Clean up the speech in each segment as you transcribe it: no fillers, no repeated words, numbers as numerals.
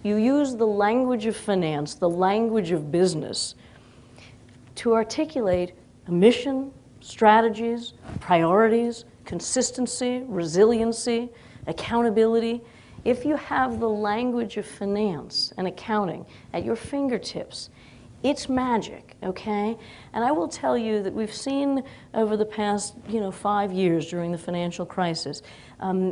You use the language of finance, the language of business, to articulate a mission, strategies, priorities, consistency, resiliency, accountability. If you have the language of finance and accounting at your fingertips, it's magic, okay? And I will tell you that we've seen over the past, 5 years during the financial crisis,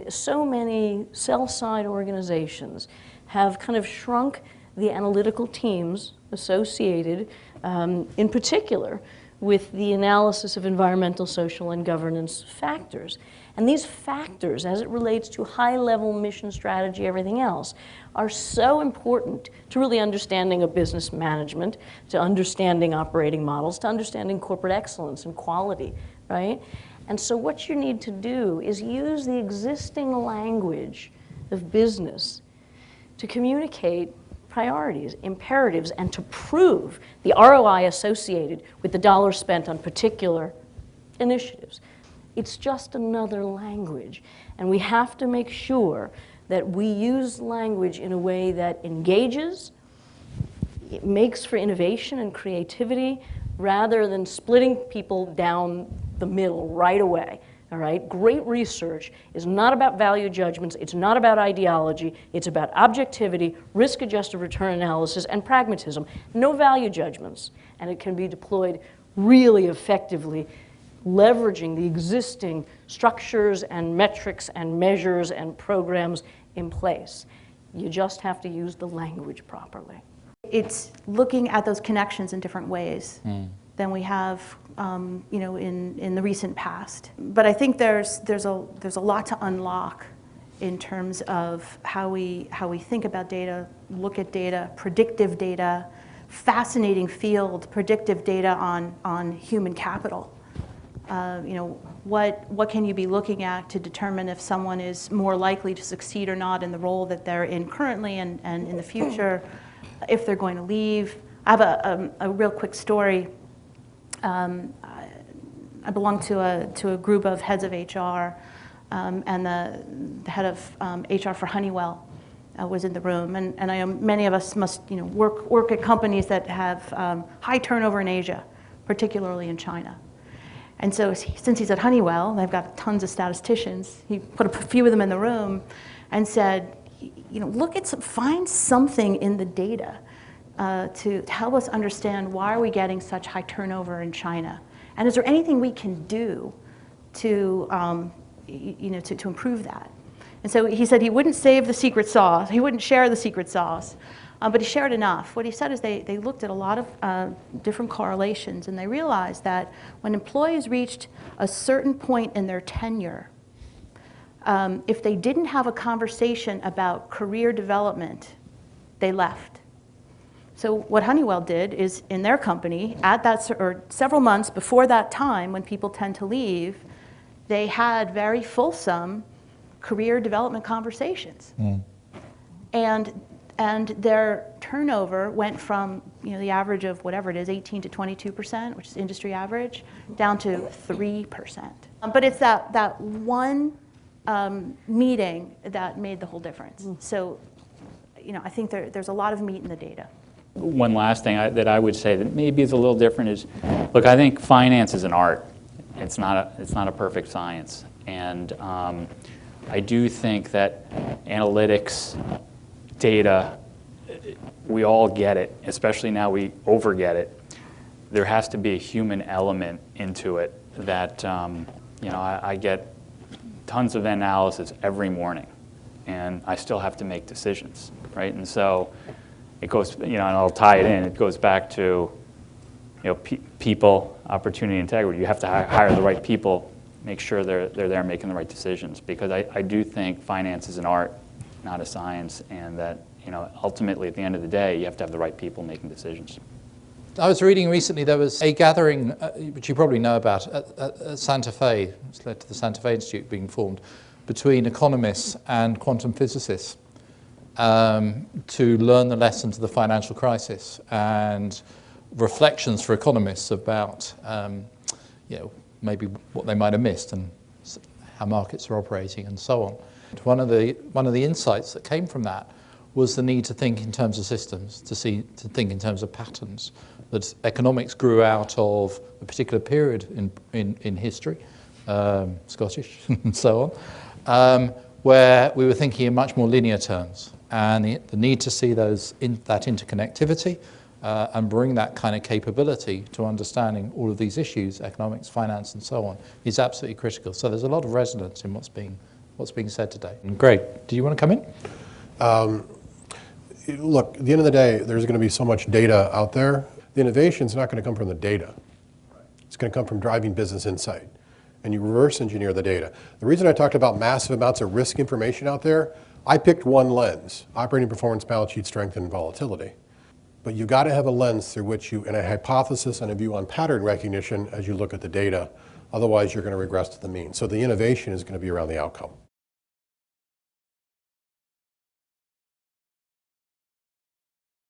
so many sell-side organizations have kind of shrunk the analytical teams associated, in particular, with the analysis of environmental, social, and governance factors. And these factors, as it relates to high-level mission strategy, everything else, are so important to really understanding of business management, to understanding operating models, to understanding corporate excellence and quality, right? And so what you need to do is use the existing language of business to communicate priorities, imperatives, and to prove the ROI associated with the dollars spent on particular initiatives. It's just another language, and we have to make sure that we use language in a way that engages, it makes for innovation and creativity, rather than splitting people down the middle right away. All right? Great research is not about value judgments, it's not about ideology, it's about objectivity, risk-adjusted return analysis, and pragmatism. No value judgments, and it can be deployed really effectively, leveraging the existing structures and metrics and measures and programs in place. You just have to use the language properly. It's looking at those connections in different ways than we have, in the recent past. But I think there's a lot to unlock in terms of how we think about data, look at data, predictive data, fascinating field, predictive data on human capital. What can you be looking at to determine if someone is more likely to succeed or not in the role that they're in currently and in the future, if they're going to leave. I have a real quick story. I belong to a group of heads of HR, and the head of HR for Honeywell was in the room, and I know many of us must work at companies that have high turnover in Asia, particularly in China. And so since he's at Honeywell, they've got tons of statisticians, he put a few of them in the room and said, find something in the data to help us understand why are we getting such high turnover in China, and is there anything we can do to improve that? And so he said he wouldn't save the secret sauce, he wouldn't share the secret sauce, but he shared enough. What he said is they looked at a lot of different correlations, and they realized that when employees reached a certain point in their tenure, if they didn't have a conversation about career development, they left. So what Honeywell did is, in their company, at that or several months before that time when people tend to leave, they had very fulsome career development conversations. And their turnover went from the average of whatever it is, 18 to 22%, which is industry average, down to 3%. But it's that one meeting that made the whole difference. So, I think there's a lot of meat in the data. One last thing that I would say that maybe is a little different is, look, I think finance is an art. It's not a perfect science, and I do think that analytics, data, we all get it, especially now we overget it. There has to be a human element into it that, I get tons of analysis every morning, and I still have to make decisions, right? And so it goes, and I'll tie it in, it goes back to, people, opportunity, integrity. You have to hire the right people, make sure they're there making the right decisions, because I do think finance is an art, not a science, and that ultimately at the end of the day you have to have the right people making decisions. I was reading recently there was a gathering, which you probably know about, at Santa Fe, it's led to the Santa Fe Institute being formed, between economists and quantum physicists to learn the lessons of the financial crisis and reflections for economists about maybe what they might have missed and how markets are operating and so on. One of the insights that came from that was the need to think in terms of systems, to think in terms of patterns. That economics grew out of a particular period in history, Scottish and so on, where we were thinking in much more linear terms, and the need to see that interconnectivity and bring that kind of capability to understanding all of these issues, economics, finance, and so on, is absolutely critical. So there's a lot of resonance in what's being said today. And Greg, do you want to come in? Look, at the end of the day, there's going to be so much data out there. The innovation is not going to come from the data. It's going to come from driving business insight. And you reverse engineer the data. The reason I talked about massive amounts of risk information out there, I picked one lens: operating performance, balance sheet strength, and volatility. But you've got to have a lens through which and a hypothesis and a view on pattern recognition as you look at the data. Otherwise, you're going to regress to the mean. So the innovation is going to be around the outcome.